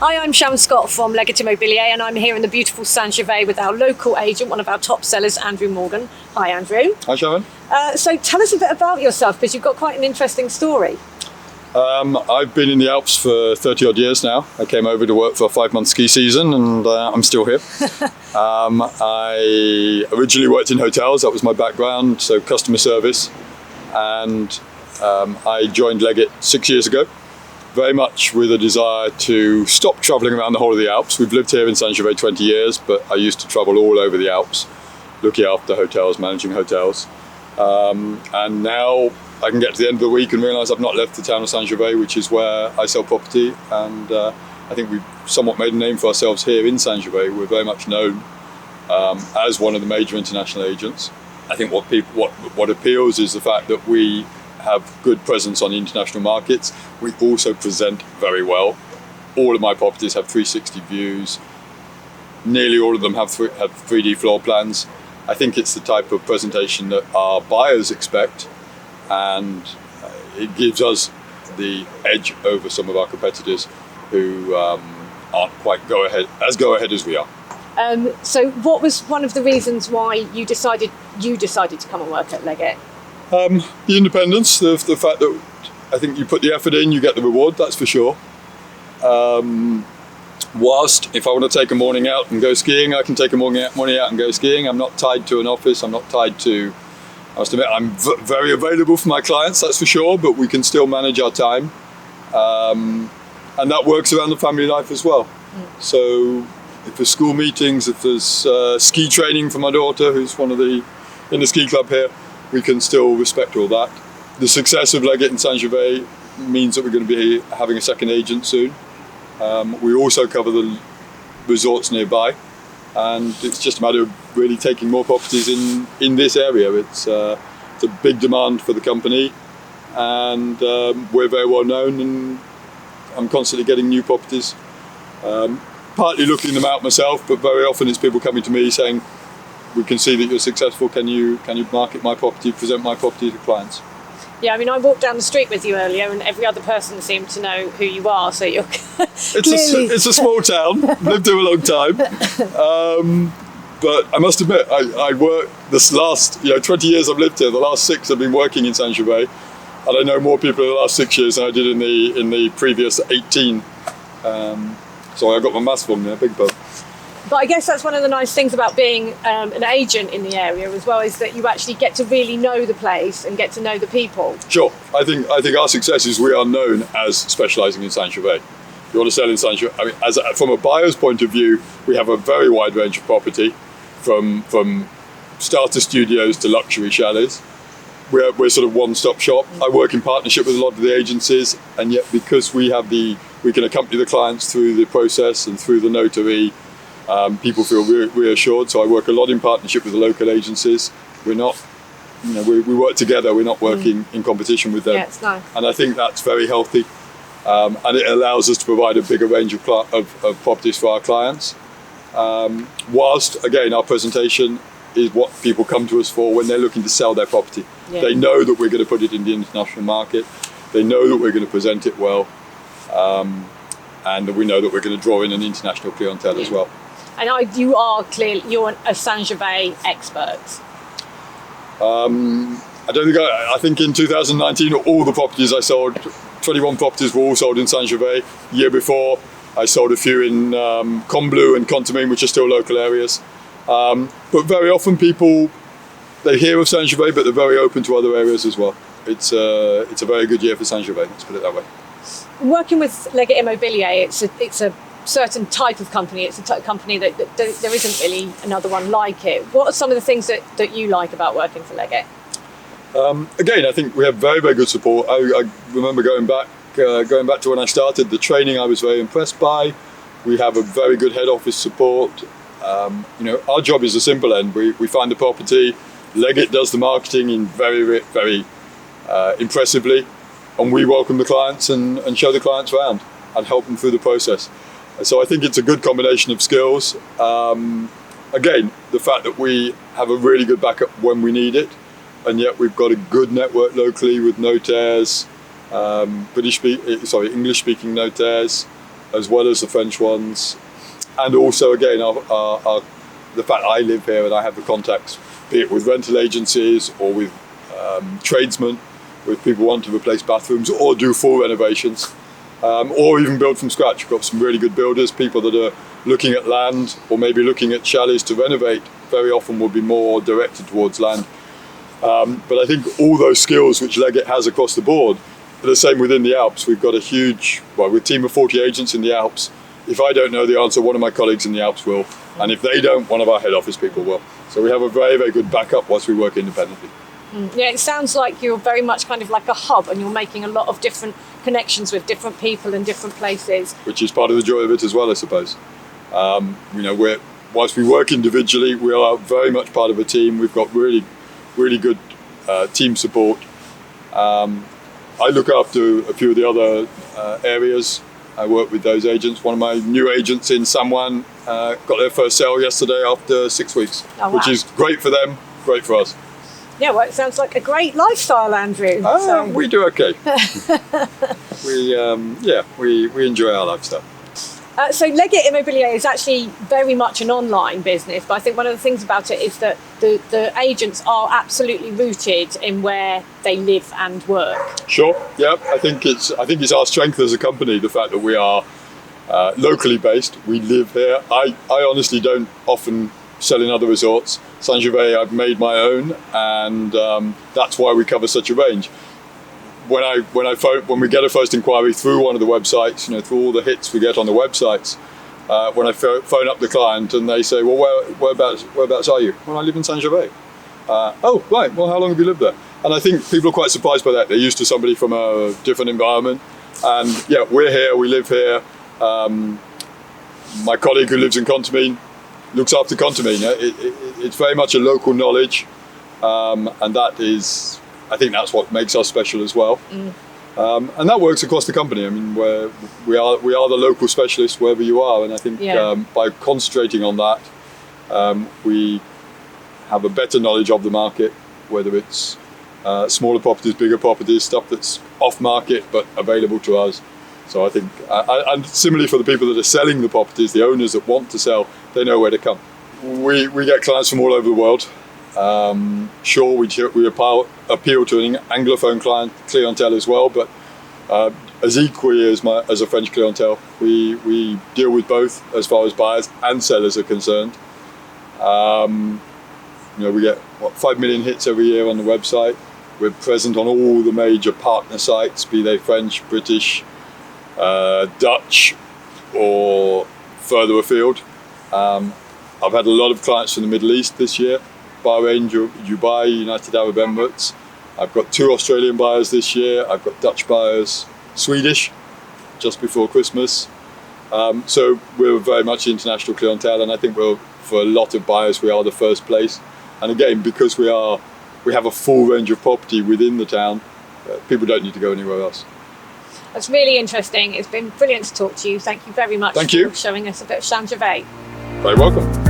Hi, I'm Sharon Scott from Leggett Immobilier, and I'm here in the beautiful Saint-Gervais with our local agent, one of our top sellers, Andrew Morgan. Hi, Andrew. Hi, Sharon. So tell us a bit about yourself, because you've got quite an interesting story. I've been in the Alps for 30 odd years now. I came over to work for a 5-month ski season, and I'm still here. I originally worked in hotels, that was my background, so customer service. And I joined Leggett 6 years ago, very much with a desire to stop travelling around the whole of the Alps. We've lived here in Saint-Gervais 20 years, but I used to travel all over the Alps, looking after hotels, managing hotels. And now I can get to the end of the week and realise I've not left the town of Saint-Gervais, which is where I sell property. And I think we've somewhat made a name for ourselves here in Saint-Gervais. We're very much known as one of the major international agents. I think what appeals is the fact that we have good presence on the international markets. We also present very well. All of my properties have 360 views. Nearly all of them have 3D floor plans. I think it's the type of presentation that our buyers expect, and it gives us the edge over some of our competitors who aren't quite as go-ahead as we are. So what was one of the reasons why you decided to come and work at Leggett? The independence, the fact that I think you put the effort in, you get the reward, that's for sure. Whilst if I want to take a morning out and go skiing, I can take a morning out and go skiing. I'm not tied to an office, I'm not tied to, I must admit, I'm very available for my clients, that's for sure, but we can still manage our time. And that works around the family life as well. So if there's school meetings, if there's ski training for my daughter, who's in the ski club here, we can still respect all that. The success of Leggett in Saint-Gervais means that we're going to be having a second agent soon. We also cover the resorts nearby, and it's just a matter of really taking more properties in this area. It's a big demand for the company, and we're very well known, and I'm constantly getting new properties. Partly looking them out myself, but very often it's people coming to me saying, we can see that you're successful, can you market my property, present my property to clients? Yeah, I mean, I walked down the street with you earlier, and every other person seemed to know who you are, so you're clearly... It's a small town, lived here a long time. But I must admit, I worked this last 20 years I've lived here, the last 6 I've been working in Saint-Gervais, and I know more people in the last 6 years than I did in the previous 18. So I got my maths from there, big bug. But I guess that's one of the nice things about being an agent in the area as well, is that you actually get to really know the place and get to know the people. Sure. I think our success is we are known as specialising in Saint-Gervais. If you want to sell in Saint-Gervais, I mean, from a buyer's point of view, we have a very wide range of property, from starter studios to luxury chalets. We're sort of one-stop shop. I work in partnership with a lot of the agencies, and yet because we can accompany the clients through the process and through the notary, people feel reassured. So I work a lot in partnership with the local agencies. We're not, we work together. We're not working in competition with them. Yeah, it's nice. And I think that's very healthy, and it allows us to provide a bigger range of properties for our clients. Whilst again, our presentation is what people come to us for when they're looking to sell their property. Yeah. They know that we're going to put it in the international market. They know that we're going to present it well, and we know that we're going to draw in an international clientele as well. And you are clearly, you're a Saint-Gervais expert. I think in 2019, all the properties I sold, 21 properties were all sold in Saint-Gervais. The year before, I sold a few in Combloux and Contamine, which are still local areas. But very often people, they hear of Saint-Gervais, but they're very open to other areas as well. It's a very good year for Saint-Gervais, let's put it that way. Working with Leggett Immobilier, it's a certain type of company. It's a company that there isn't really another one like it. What are some of the things that you like about working for Leggett? Again, I think we have very, very good support. I remember going back to when I started, the training I was very impressed by. We have a very good head office support. Our job is a simple end. We find the property, Leggett does the marketing in very, very impressively, and we welcome the clients and show the clients around and help them through the process. So I think it's a good combination of skills. Again, the fact that we have a really good backup when we need it, and yet we've got a good network locally with notaires, English-speaking notaires, as well as the French ones. And also, again, the fact I live here and I have the contacts, be it with rental agencies or with tradesmen, with people wanting to replace bathrooms or do full renovations, or even build from scratch. We've got some really good builders, people that are looking at land or maybe looking at chalets to renovate. Very often will be more directed towards land. But I think all those skills which Leggett has across the board are the same within the Alps. We've got we're a team of 40 agents in the Alps. If I don't know the answer, one of my colleagues in the Alps will. And if they don't, one of our head office people will. So we have a very, very good backup whilst we work independently. Yeah, it sounds like you're very much kind of like a hub, and you're making a lot of different connections with different people in different places. Which is part of the joy of it as well, I suppose. Whilst we work individually, we are very much part of a team. We've got really, really good team support. I look after a few of the other areas. I work with those agents. One of my new agents in San Juan got their first sale yesterday after 6 weeks, oh, wow. Which is great for them, great for us. Yeah, well, it sounds like a great lifestyle, Andrew. We do okay. we enjoy our lifestyle. So Leggett Immobilier is actually very much an online business, but I think one of the things about it is that the agents are absolutely rooted in where they live and work. Sure. Yeah, I think it's our strength as a company, the fact that we are locally based. We live here. I honestly don't often sell in other resorts. Saint-Gervais, I've made my own, and that's why we cover such a range. When we get a first inquiry through one of the websites, through all the hits we get on the websites, when I phone up the client and they say, well, whereabouts are you? Well, I live in Saint-Gervais. Oh, right. Well, how long have you lived there? And I think people are quite surprised by that. They're used to somebody from a different environment. And yeah, we're here, we live here. My colleague who lives in Contamine looks after Contamine. It's very much a local knowledge. And I think that's what makes us special as well. And that works across the company. I mean, we are the local specialists wherever you are. And I think by concentrating on that, we have a better knowledge of the market, whether it's smaller properties, bigger properties, stuff that's off market but available to us. So I think, and similarly for the people that are selling the properties, the owners that want to sell, they know where to come. We get clients from all over the world. Sure, we appeal to an Anglophone clientele as well, but as equally as a French clientele, we deal with both as far as buyers and sellers are concerned. We get 5 million hits every year on the website. We're present on all the major partner sites, be they French, British, Dutch, or further afield. I've had a lot of clients from the Middle East this year. Bahrain, Dubai, United Arab Emirates. I've got 2 Australian buyers this year. I've got Dutch buyers, Swedish, just before Christmas. So we're very much international clientele, and I think for a lot of buyers we are the first place. And again, because we have a full range of property within the town, people don't need to go anywhere else. That's really interesting. It's been brilliant to talk to you. Thank you very much for showing us a bit of Saint-Gervais. Very welcome.